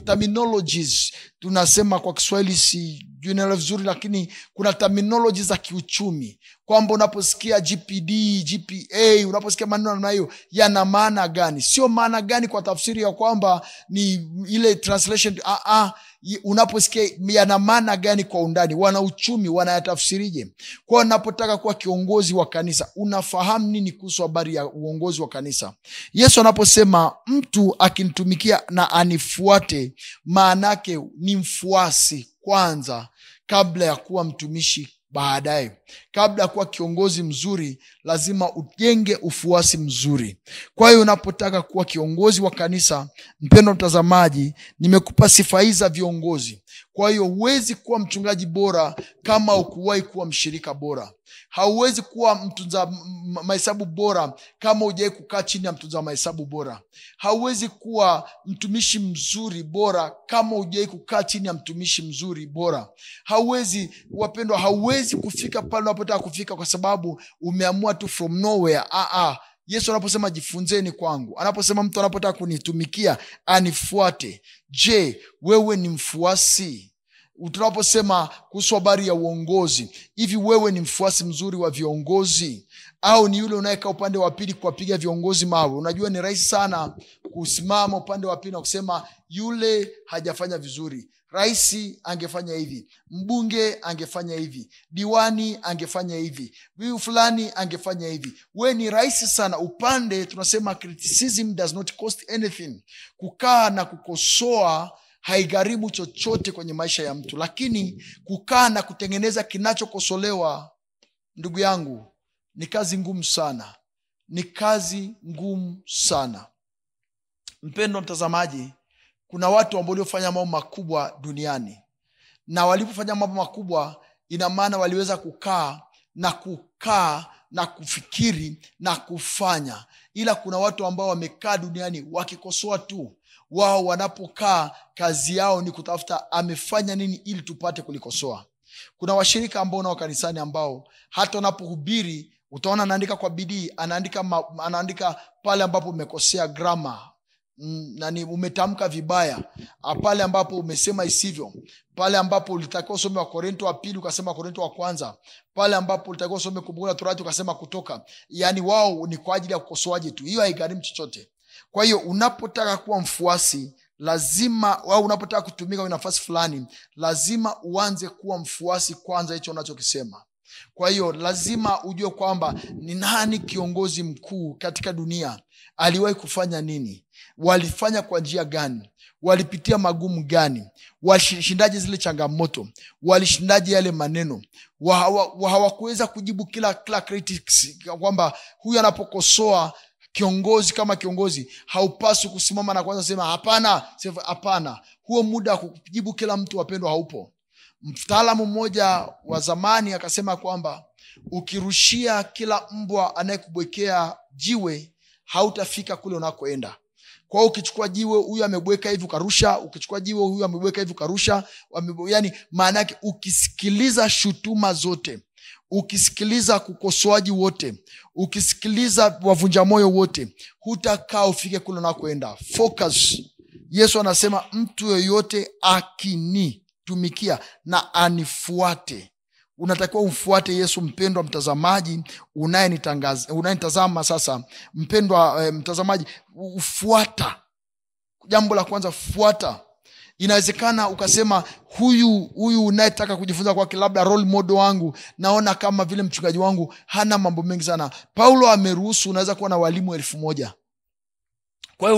terminologies, tunasema kwa Kiswahili si junior vizuri, lakini kuna terminologies za kiuchumi, kwamba unaposikia GPD, GPA, unaposikia maneno namna hiyo yana maana gani? Sio maana gani kwa tafsiri ya kwamba ni ile translation. Unaposikia yana maana gani kwa undani? Wana uchumi wanayatafsirije? Kwa unapotaka kuwa kiongozi wa kanisa, unafahamu nini kuhusu habari ya uongozi wa kanisa? Yesu anaposema mtu akinitumikia na anifuate, maana yake ni mfuasi kwanza kabla ya kuwa mtumishi baadaye. Kabla ya kuwa kiongozi mzuri, lazima ujenge ufuasi mzuri. Kwa hiyo unapotaka kuwa kiongozi wa kanisa, mpendwa mtazamaji, nimekupa sifa hizi za viongozi. Kwa hiyo huwezi kuwa mchungaji bora kama ukuwahi kuwa mshirika bora. Hauwezi kuwa mtunza mahesabu bora kama hujawahi kukaa chini ya mtunza mahesabu bora. Hauwezi kuwa mtumishi mzuri bora kama hujawahi kukaa chini ya mtumishi mzuri bora. Hauwezi, wapendwa, hauwezi kufika pale unapotaka kufika kwa sababu umeamua tu from nowhere. Yesu anaposema jifunzeni kwangu, anaposema mtu anapotaka kunitumikia anifuate, je, wewe ni mfuasi? Tunaposema kuhusu habari ya uongozi, hivi wewe ni mfuasi mzuri wa viongozi, au ni yule unayekaa upande wa pili kuwapiga viongozi mawe? Unajua ni rahisi sana kusimama upande wa pili na kusema yule hajafanya vizuri, rais angefanya hivi, mbunge angefanya hivi, diwani angefanya hivi, huyu fulani angefanya hivi. Wewe ni rahisi sana upande, tunasema criticism does not cost anything. Kukaa na kukosoa haigharimu chochote kwenye maisha ya mtu, lakini kukaa na kutengeneza kinachokosolewa, ndugu yangu, ni kazi ngumu sana. Ni kazi ngumu sana. Mpendwa mtazamaji, kuna watu ambao waliofanya mambo makubwa duniani, na walipofanya mambo makubwa, ina maana waliweza kukaa na kufikiri na kufanya. Ila kuna watu ambao wamekaa duniani wakikosoa tu. Wao wanapokaa kazi yao ni kutafuta amefanya nini ili tupate kulikosoa. Kuna washirika ambao na kanisani ambao hata wanapohubiri utaona anaandika kwa bidii, anaandika pale ambapo umekosea grammar, nani umetamka vibaya, pale ambapo umesema isivyo, pale ambapo ulitakiwa usome Wakorintho wa pili ukasema Wakorintho wa kwanza, pale ambapo ulitakiwa usome Kumbukumbu la Torati ukasema Kutoka. Yani wao ni kwa ajili ya kukosoaji tu. Hiyo haigharimu chochote. Kwa hiyo unapotaka kuwa mfuasi lazima, au unapotaka kutumika kwenye nafasi fulani lazima uanze kuwa mfuasi kwanza hicho unachokisema. Kwa hiyo lazima ujue kwamba ni nani kiongozi mkuu katika dunia, aliwahi kufanya nini, walifanya kwa njia gani, walipitia magumu gani, walishindaje zile changamoto, walishindaje yale maneno, hawakuweza kujibu kila critics, kwamba huyu anapokosoa kiongozi kama kiongozi haupaswi kusimama na kwanza sema hapana. Huo muda wa kujibu kila mtu, wapendwa, haupo. Mtaalamu mmoja wa zamani akasema kwamba ukirushia kila mbwa anayekubwekea jiwe hautafika kule unakoenda. Kwa hiyo ukichukua jiwe huyu amebweka hivi ukarusha, ukichukua jiwe huyu amebweka hivi ukarusha, yani maana yake ukisikiliza shutuma zote, ukisikiliza kukosoaji wote, ukisikiliza wavunja moyo wote, hutakaa ufike kule unakoenda. Focus. Yesu anasema mtu yeyote akinitumikia na anifuate. Unatakiwa umfuate Yesu, mpendwa mtazamaji unayenitazama sasa. Mpendwa mtazamaji, ufuata. Jambo la kwanza, fuata. Inawezekana ukasema huyu unayetaka kujifunza kwake, labda role model wangu, naona kama vile mchungaji wangu hana mambo mengi sana. Paulo ameruhusu unaweza kuwa na walimu 1000. Kwa hiyo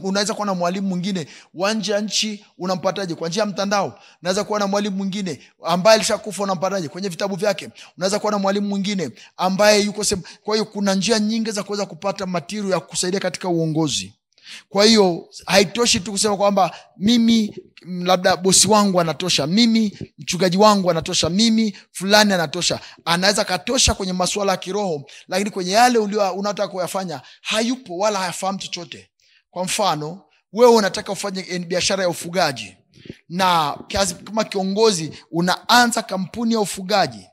unaweza kuwa na mwalimu mwingine wa nje ya nchi, unampataje? Kwa njia ya mtandao. Unaweza kuwa na mwalimu mwingine ambaye alishakufa, unampataje? Kwenye vitabu vyake. Unaweza kuwa na mwalimu mwingine ambaye yuko sema. Kwa hiyo kuna njia nyingi za kuweza kupata material ya kusaidia katika uongozi. Kwa hiyo haitoshi tu kusema kwamba mimi labda bosi wangu anatosha, mimi mchungaji wangu anatosha, mimi fulani anatosha. Anaweza katosha kwenye masuala ya kiroho, lakini kwenye yale unataka kuyafanya hayupo wala hayafahamu chochote. Kwa mfano, wewe unataka ufanye biashara ya ufugaji, na kama kiongozi unaanza kampuni ya ufugaji,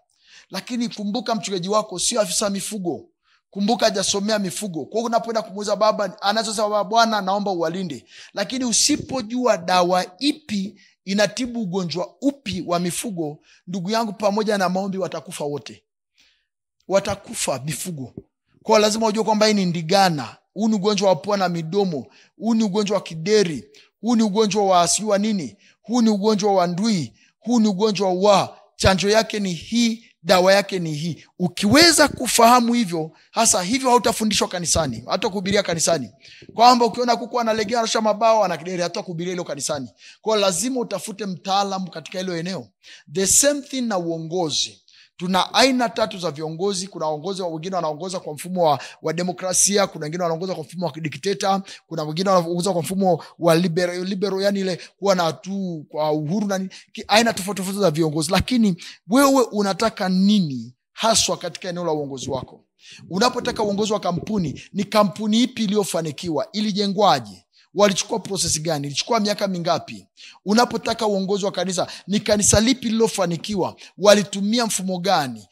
lakini kumbuka mchungaji wako sio afisa mifugo. Kumbuka hajasomea mifugo. Kwa hiyo unapoenda kumuuliza baba, anachosema Bwana naomba uwalinde. Lakini usipojua dawa ipi inatibu ugonjwa upi wa mifugo, ndugu yangu, pamoja na maombi watakufa wote. Watakufa mifugo. Kwa hiyo lazima ujue kwamba hii ni ndigana, huu ni ugonjwa wa pua na midomo, huu ni ugonjwa wa kideri, huu ni ugonjwa wa siwa nini, huu ni ugonjwa wa ndui, huu ni ugonjwa wa chanjo yake ni hii, dawa yake ni hii. Ukiweza kufahamu hivyo, hasa hivyo hautafundishwa kanisani, hata kuhubiria kanisani. Kwamba ukiona kuku analegea anarusha mabawa ana kideri, hata kuhubiria hilo kanisani. Kwa lazima utafute mtaalamu katika hilo eneo. The same thing na uongozi. Tuna aina 3 za viongozi. Kuna waongozi wengine wanaongoza kwa mfumo wa demokrasia, kuna wengine wanaongoza kwa mfumo wa dikteta, kuna wengine wanaongoza kwa mfumo wa liberal, yani ile kuwa na tu kwa uhuru na aina tofauti za viongozi. Lakini wewe unataka nini haswa katika eneo la uongozi wako? Unapotaka uongozi wa kampuni, ni kampuni ipi iliyofanikiwa? Ilijengwaje? Walichukua process gani? Ilichukua miaka mingapi? Unapotaka uongozi wa kanisa, ni kanisa lipi lilofanikiwa? Walitumia mfumo gani?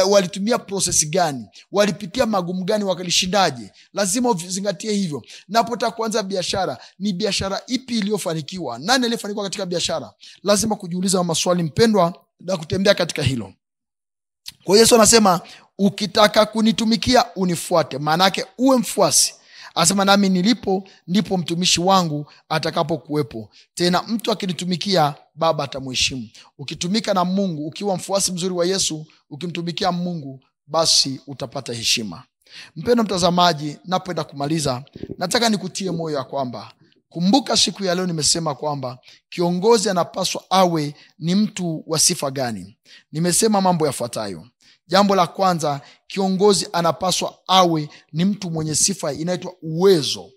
Walitumia process gani? Walipitia magumu gani? Wakalishindaje? Lazima uzingatie hivyo. Unapotaka kuanza biashara, ni biashara ipi iliyofanikiwa? Nani aliyefanikiwa katika biashara? Lazima kujiuliza maswali, mpendwa, na kutembea katika hilo. Kwa Yesu anasema ukitaka kunitumikia unifuate. Maana yake uwe mfuasi. Asema nami nilipo ndipo mtumishi wangu atakapokuwepo. Tena mtu akinitumikia Baba atamheshimu. Ukitumika na Mungu, ukiwa mfuasi mzuri wa Yesu, ukimtumikia Mungu, basi utapata heshima. Mpendwa mtazamaji, napoenda kumaliza, nataka nikutie moyo ya kwamba kumbuka siku ya leo nimesema kwamba kiongozi anapaswa awe ni mtu wa sifa gani. Nimesema mambo yafuatayo. Jambo la kwanza, kiongozi anapaswa awe ni mtu mwenye sifa inaitwa uwezo.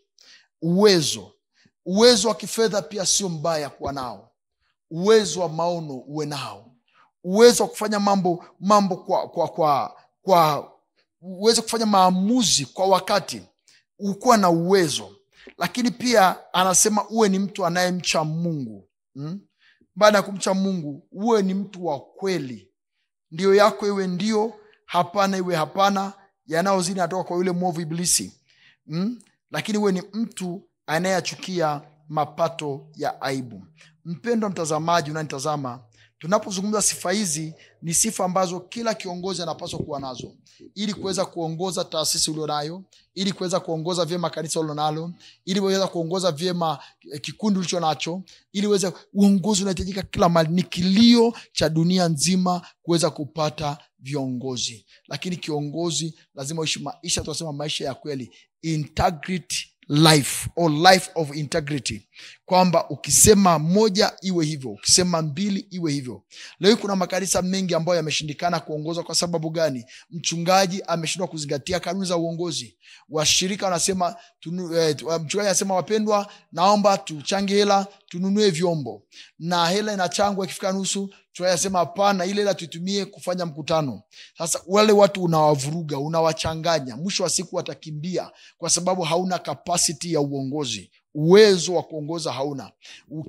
Uwezo wa kifedha pia sio mbaya kuwa nao. Uwezo wa maono uwe nao. Uwezo wa kufanya mambo uweze kufanya maamuzi kwa wakati, ukuwa na uwezo. Lakini pia anasema uwe ni mtu anayemcha Mungu. Baada ya kumcha Mungu, uwe ni mtu wa kweli. Ndio yako iwe ndio, hapana iwe hapana, yanayozidi natoka kwa yule mwovu ibilisi. Lakini uwe ni mtu anayechukia mapato ya aibu. Mpendwa mtazamaji unanitazama, tunapozungumza sifa hizi ni sifa ambazo kila kiongozi anapaswa kuwa nazo ili kuweza kuongoza taasisi ulionayo, ili kuweza kuongoza vyema kanisa ulilonalo, ili kuweza kuongoza vyema kikundi ulicho nacho, ili uweze uongozi unahitajika kila mahali. Ni kilio cha dunia nzima kuweza kupata viongozi. Lakini kiongozi lazima uishi maisha, tunasema maisha ya kweli, integrity life or life of integrity, kwamba ukisema moja iwe hivyo, ukisema mbili iwe hivyo. Leo kuna makanisa mengi ambayo yameshindikana kuongoza. Kwa sababu gani? Mchungaji ameshindwa kuzingatia kanuni za uongozi. Washirika wanasema mchungaji anasema, wapendwa, naomba tuchange hela tununue vyombo, na hela inachangwa ikifika nusu, mchungaji anasema hapana, ile hela tuitumie kufanya mkutano. Sasa wale watu unawavuruga, unawachanganya, mwisho wa siku watakimbia kwa sababu hauna capacity ya uongozi. Uwezo wa kuongoza hauna.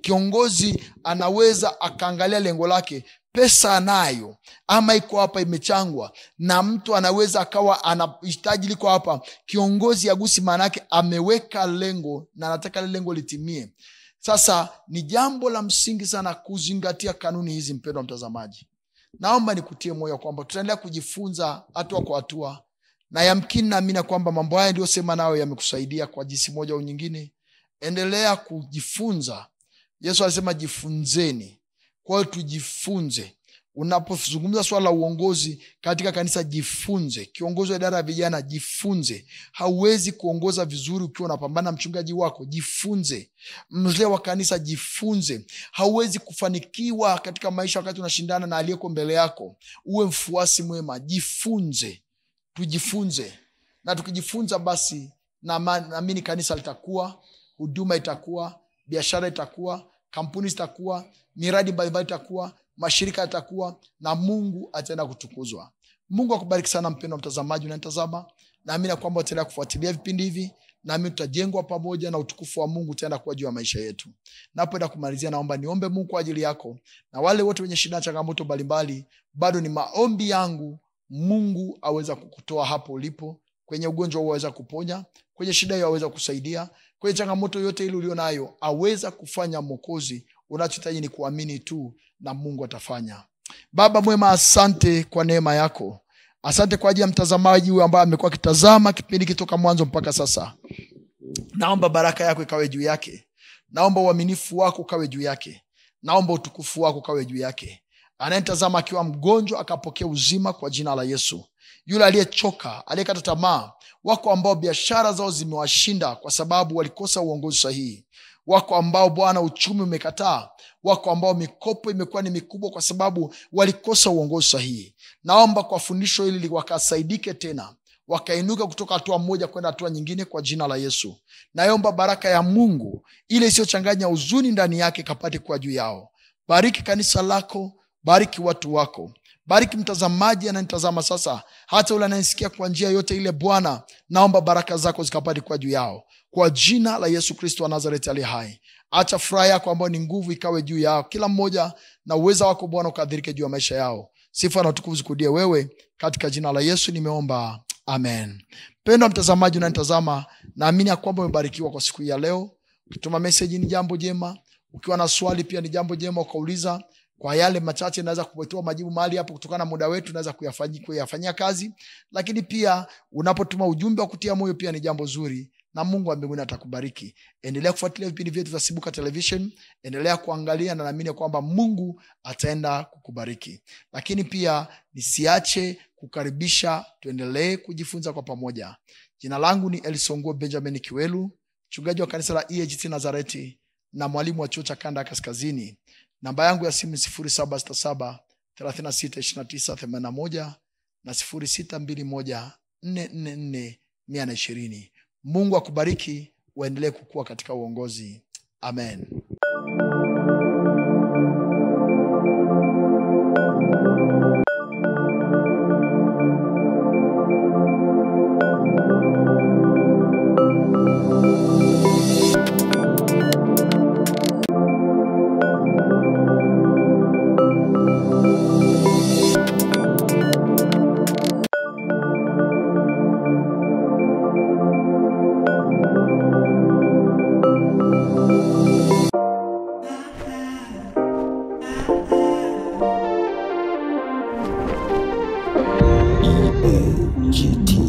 Kiongozi anaweza akaangalia lengo lake, pesa anayo ama iko hapa imechangwa, na mtu anaweza akawa anahitaji liko hapa. Kiongozi agusi, maana yake ameweka lengo na anataka lengo litimie. Sasa ni jambo la msingi sana kuzingatia kanuni hizi. Mpendwa mtazamaji, naomba nikutie moyo kwamba tutaendelea kujifunza hatua kwa hatua, na yamkini naamini kwamba mambo haya ndio sema nayo yamekusaidia kwa jinsi moja au nyingine. Endelea kujifunza. Yesu alisema jifunzeni. Kwa hiyo tujifunze. Unapozungumza swala la uongozi katika kanisa, jifunze. Kiongozi wa idara ya vijana, jifunze. Hauwezi kuongoza vizuri ukiwa unapambana mchungaji wako, jifunze. Mzee wa kanisa, jifunze. Hauwezi kufanikiwa katika maisha wakati unashindana na aliyeko mbele yako. Uwe mfuasi mwema, jifunze. Tujifunze. Na tukijifunza basi naamini kanisa litakuwa, huduma itakuwa, biashara itakuwa, kampuni zitakuwa, miradi mbalimbali itakuwa, mashirika yatakuwa, na Mungu ataenda kutukuzwa. Mungu akubariki sana mpendwa mtazamaji unanitazama. Naamini kwamba utaendelea kufuatilia vipindi hivi, na mimi tutajengwa pamoja na utukufu wa Mungu utaenda kuwa juu ya maisha yetu. Napoenda kumalizia, naomba niombe Mungu kwa ajili yako na wale wote wenye shida na changamoto mbalimbali. Bado ni maombi yangu Mungu aweza kukutoa hapo ulipo. Kwenye ugonjwa aweza kuponya, kwenye shida hiyo aweza kusaidia, kwenye changamoto yote ile ulionayo aweza kufanya Mwokozi. Unachohitaji ni kuamini tu na Mungu atafanya. Baba mwema, asante kwa neema yako. Asante kwa ajili ya mtazamaji huyu ambaye amekuwa akitazama kipindi kutoka mwanzo mpaka sasa. Naomba baraka yako ikawe juu yake. Naomba uaminifu wako ukawe juu yake. Naomba utukufu wako ukawe juu yake. Anayetazama akiwa mgonjwa akapokea uzima kwa jina la Yesu. Yule aliyechoka, aliyekata tamaa, wako ambao biashara zao zimewashinda kwa sababu walikosa uongozi sahihi. Wako ambao Bwana uchumi umekataa. Wako ambao mikopo imekuwa ni mikubwa kwa sababu walikosa uongozi sahihi. Naomba kwa fundisho hili wakasaidike tena, wakainuka kutoka hatua moja kwenda hatua nyingine kwa jina la Yesu. Naomba baraka ya Mungu ile isiyochanganya huzuni ndani yake kapate kwa juu yao. Bariki kanisa lako, bariki watu wako. Bariki mtazamaji ananitazama sasa, hata ule anayesikia kwa njia yote ile. Bwana, naomba baraka zako zikapate kwa juu yao kwa jina la Yesu Kristo wa Nazareti aliye hai. Acha furaha yako ambayo ni nguvu ikawe juu yao kila mmoja, na uweza wako Bwana ukadhirike juu ya maisha yao. Sifa na utukufu zikurudie wewe, katika jina la Yesu nimeomba, amen. Mpendwa mtazamaji unanitazama, naamini ya kwamba umebarikiwa kwa siku ya leo. Ukituma message ni jambo jema, ukiwa na swali pia ni jambo jema ukauliza. Kwa yale machache naweza kutoa majibu mahali hapo kutokana na muda wetu, naweza kuyafanyia kazi. Lakini pia unapotuma ujumbe wa kutia moyo pia ni jambo zuri, na Mungu wa mbinguni atakubariki. Endelea kufuatilia vipindi vyetu vya Sibuka Television, endelea kuangalia, na naamini kwamba Mungu ataenda kukubariki. Lakini pia nisiache kukaribisha tuendelee kujifunza kwa pamoja. Jina langu ni Elisongo Benjamin Kiwelu, mchungaji wa kanisa la EAGT Nazareti na mwalimu wa chuo cha Kanda Kaskazini. Namba yangu ya simu 0767 362981 na 0621 444 120. Mungu akubariki, uendelee kukua katika uongozi. Amen. EAGT